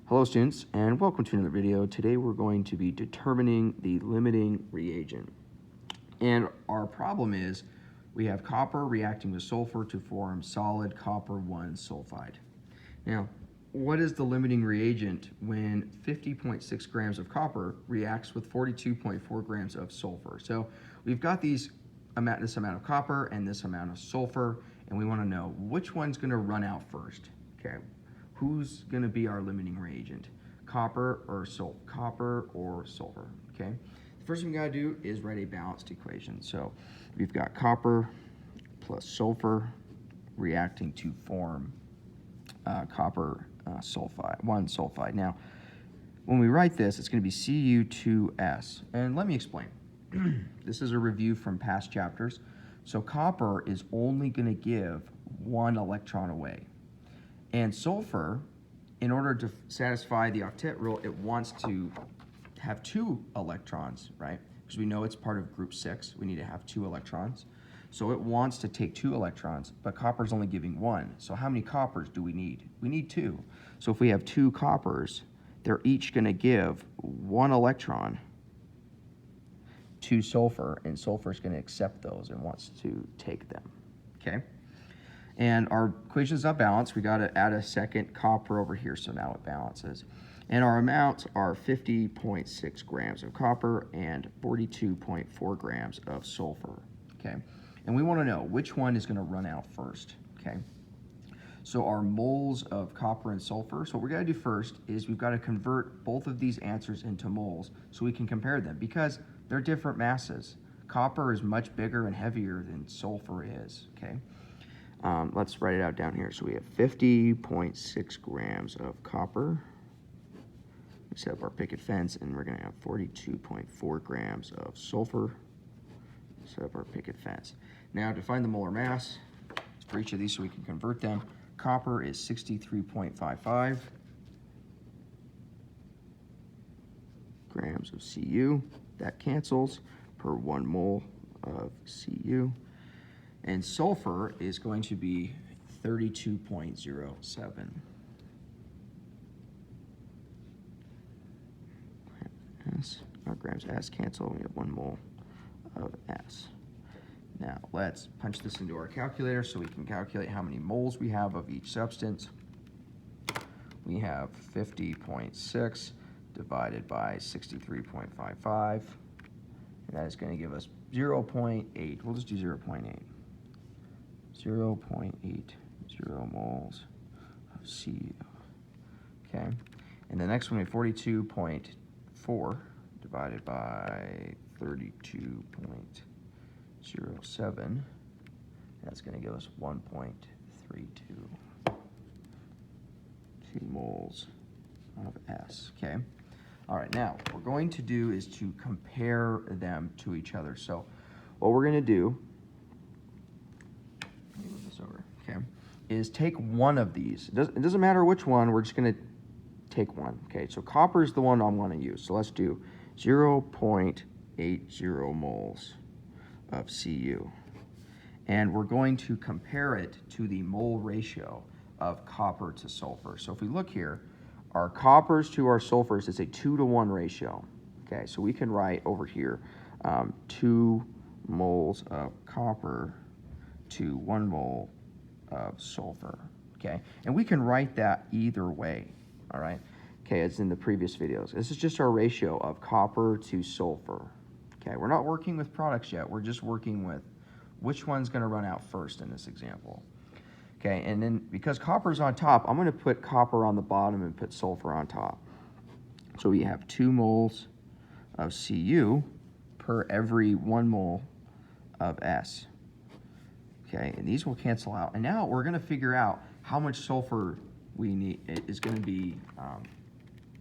Hello students, and welcome to another video. Today we're going to be determining the limiting reagent. And our problem is we have copper reacting with sulfur to form solid copper 1 sulfide. Now, what is the limiting reagent when 50.6 grams of copper reacts with 42.4 grams of sulfur? So we've got this amount of copper and this amount of sulfur, and we want to know which one's going to run out first. Okay. Who's going to be our limiting reagent? Copper or sulfur, okay? The first thing we got to do is write a balanced equation. So we've got copper plus sulfur reacting to form copper sulfide, 1 sulfide. Now, when we write this, it's going to be Cu2S. And let me explain. This is a review from past chapters. So copper is only going to give 1 electron away. And sulfur, in order to satisfy the octet rule, it wants to have 2 electrons, right? Because we know it's part of group 6. We need to have 2 electrons. So it wants to take 2 electrons, but copper's only giving 1. So how many coppers do we need? We need 2. So if we have 2 coppers, they're each going to give 1 electron to sulfur, and sulfur's going to accept those and wants to take them, okay? And our equation's not balanced. We got to add a second copper over here, so now it balances. And our amounts are 50.6 grams of copper and 42.4 grams of sulfur, okay? And we want to know which one is going to run out first, okay? So our moles of copper and sulfur, so what we're going to do first is we've got to convert both of these answers into moles so we can compare them because they're different masses. Copper is much bigger and heavier than sulfur is, okay? Let's write it out down here. So we have 50.6 grams of copper. We set up our picket fence, and we're going to have 42.4 grams of sulfur. Set up our picket fence. Now to find the molar mass for each of these so we can convert them, copper is 63.55 grams of Cu. That cancels per 1 mole of Cu. And sulfur is going to be 32.07. Our grams S cancel, we have 1 mole of S. Now let's punch this into our calculator so we can calculate how many moles we have of each substance. We have 50.6 divided by 63.55, and that is going to give us 0.8. We'll just do 0.8. 0.80 moles of Cu. Okay, and the next one is 42.4 divided by 32.07. That's going to give us 1.32 moles of S. Okay. All right. Now what we're going to do is to compare them to each other. So what we're going to do, okay, is take one of these. It doesn't matter which one, we're just going to take one. Okay, so copper is the one I want to use. So let's do 0.80 moles of Cu. And we're going to compare it to the mole ratio of copper to sulfur. So if we look here, our coppers to our sulfurs is a 2-to-1 ratio. Okay, so we can write over here 2 moles of copper to 1 mole of sulfur, okay? And we can write that either way, all right? Okay, as in the previous videos. This is just our ratio of copper to sulfur, okay? We're not working with products yet. We're just working with which one's going to run out first in this example, okay? And then because copper's on top, I'm going to put copper on the bottom and put sulfur on top. So we have 2 moles of Cu per every 1 mole of S. Okay, and these will cancel out. And now we're going to figure out how much sulfur we need is going to be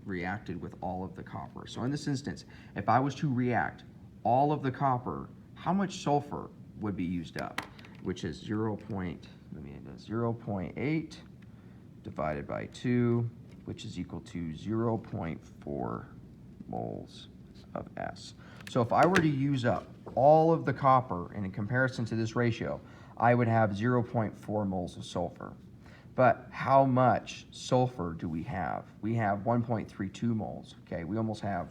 reacted with all of the copper. So in this instance, if I was to react all of the copper, how much sulfur would be used up? Which is 0.8 divided by 2, which is equal to 0.4 moles of S. So if I were to use up all of the copper, and in comparison to this ratio, I would have 0.4 moles of sulfur. But how much sulfur do we have? We have 1.32 moles, okay? We almost have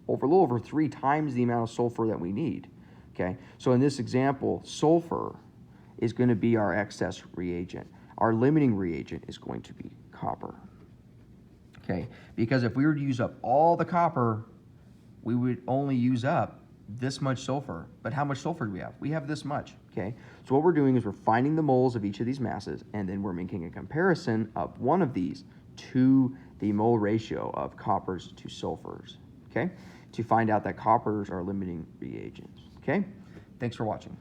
a little over 3 times the amount of sulfur that we need, okay? So in this example, sulfur is going to be our excess reagent. Our limiting reagent is going to be copper, okay? Because if we were to use up all the copper, we would only use up this much sulfur. But how much sulfur do we have? We have this much, okay? So what we're doing is we're finding the moles of each of these masses, and then we're making a comparison of one of these to the mole ratio of coppers to sulfurs, okay? To find out that coppers are limiting reagents, okay? Thanks for watching.